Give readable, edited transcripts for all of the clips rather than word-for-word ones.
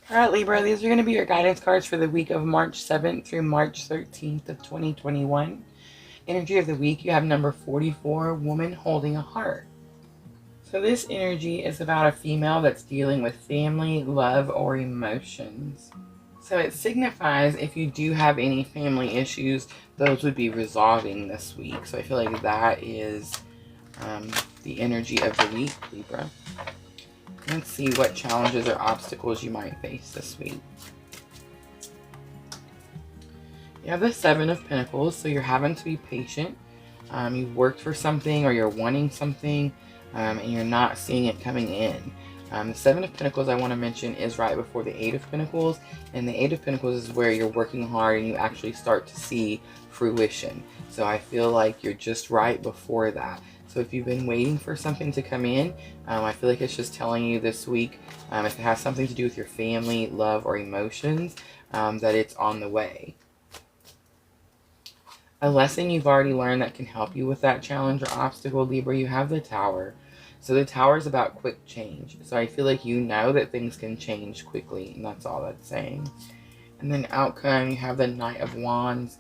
All right, Libra, these are going to be your guidance cards for the week of March 7th through March 13th of 2021. Energy of the week, you have number 44, woman holding a heart. So this energy is about a female that's dealing with family, love, or emotions. So it signifies if you do have any family issues, those would be resolving this week. So I feel like that is the energy of the week, Libra. Let's see what challenges or obstacles you might face this week. You have the Seven of Pentacles, so you're having to be patient. You've worked for something or you're wanting something and you're not seeing it coming in. The Seven of Pentacles I want to mention is right before the Eight of Pentacles, and the Eight of Pentacles is where you're working hard and you actually start to see fruition. So I feel like you're just right before that. So if you've been waiting for something to come in, I feel like it's just telling you this week, if it has something to do with your family, love, or emotions, that it's on the way. A lesson you've already learned that can help you with that challenge or obstacle, Libra, you have the Tower. So the Tower is about quick change. So I feel like you know that things can change quickly, and that's all that's saying. And then outcome, you have the Knight of Wands.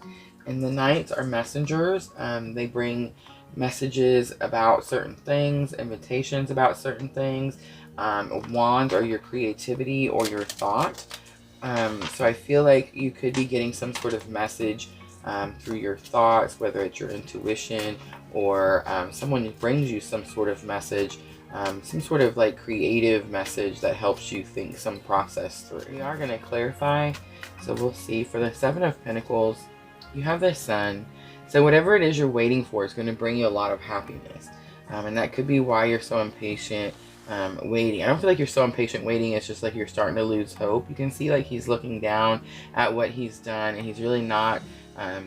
And the Knights are messengers. They bring messages about certain things, invitations about certain things. Wands are your creativity or your thought. So I feel like you could be getting some sort of message through your thoughts, whether it's your intuition or someone brings you some sort of message, some sort of like creative message that helps you think some process through. We are going to clarify, so we'll see. For the Seven of Pentacles, you have the Sun. So whatever it is you're waiting for is going to bring you a lot of happiness, and that could be why you're so impatient waiting. I don't feel like you're so impatient waiting. It's just like you're starting to lose hope. You can see like he's looking down at what he's done, and he's really not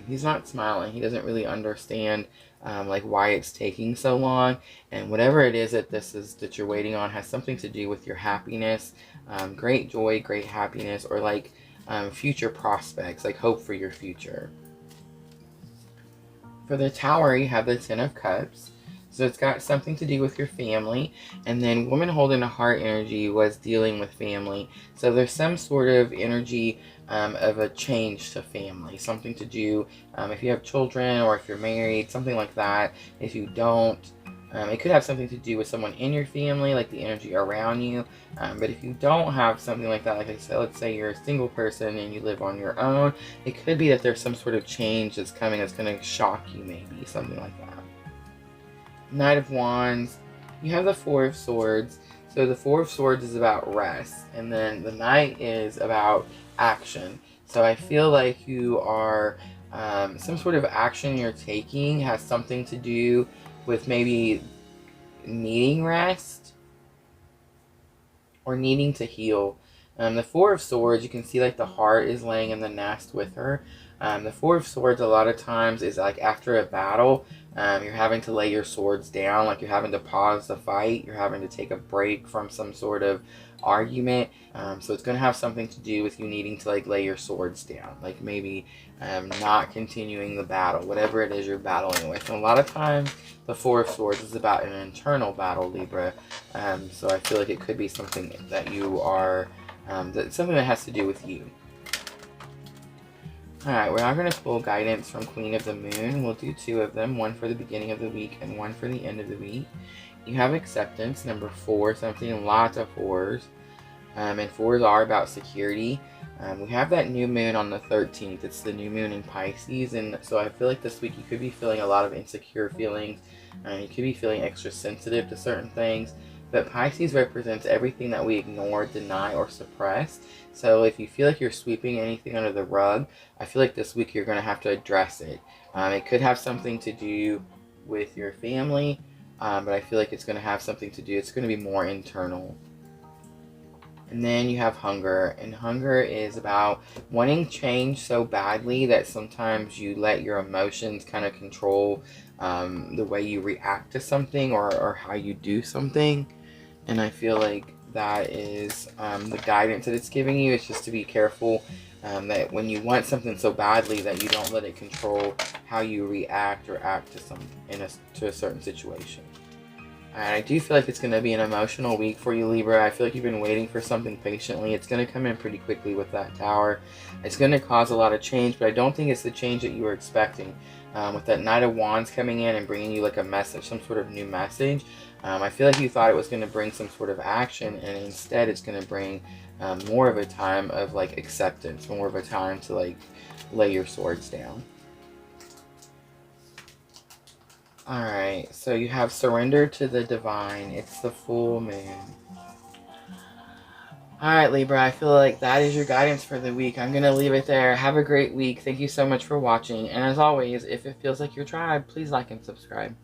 he's not smiling. He doesn't really understand like why it's taking so long, and whatever it is that you're waiting on has something to do with your happiness, great joy, great happiness, or like future prospects, like hope for your future. For the Tower, you have the Ten of Cups. So it's got something to do with your family. And then woman holding a heart energy was dealing with family. So there's some sort of energy of a change to family. Something to do, if you have children or if you're married, something like that. If you don't, it could have something to do with someone in your family, like the energy around you. But if you don't have something like that, like I said, let's say you're a single person and you live on your own, it could be that there's some sort of change that's coming that's going to shock you, maybe, something like that. Knight of Wands, you have the Four of Swords. So the Four of Swords is about rest, and then the Knight is about action. So I feel like you are, some sort of action you're taking has something to do with maybe needing rest or needing to heal. The Four of Swords, you can see like the heart is laying in the nest with her. The Four of Swords a lot of times is like after a battle, you're having to lay your swords down, like you're having to pause the fight, you're having to take a break from some sort of argument. So it's going to have something to do with you needing to like lay your swords down, like maybe not continuing the battle, whatever it is you're battling with. And a lot of times the Four of Swords is about an internal battle, Libra. So I feel like it could be something that you are, something that has to do with you. Alright, we're now going to pull guidance from Queen of the Moon. We'll do two of them, one for the beginning of the week and one for the end of the week. You have acceptance, number 4, something, lots of 4s. And 4s are about security. We have that new moon on the 13th. It's the new moon in Pisces, and so I feel like this week you could be feeling a lot of insecure feelings. You could be feeling extra sensitive to certain things. But Pisces represents everything that we ignore, deny, or suppress. So if you feel like you're sweeping anything under the rug, I feel like this week you're going to have to address it. It could have something to do with your family, but I feel like it's going to have something to do, it's going to be more internal. And then you have hunger, and hunger is about wanting change so badly that sometimes you let your emotions kind of control the way you react to something or how you do something. And I feel like that is the guidance that it's giving you. It's just to be careful that when you want something so badly that you don't let it control how you react or act to a certain situation. And I do feel like it's going to be an emotional week for you, Libra. I feel like you've been waiting for something patiently. It's going to come in pretty quickly with that Tower. It's going to cause a lot of change, but I don't think it's the change that you were expecting. With that Knight of Wands coming in and bringing you like a message, some sort of new message, I feel like you thought it was going to bring some sort of action, and instead it's going to bring more of a time of like acceptance, more of a time to like lay your swords down. Alright, so you have surrender to the divine. It's the full moon. Alright, Libra, I feel like that is your guidance for the week. I'm going to leave it there. Have a great week. Thank you so much for watching. And as always, if it feels like your tribe, please like and subscribe.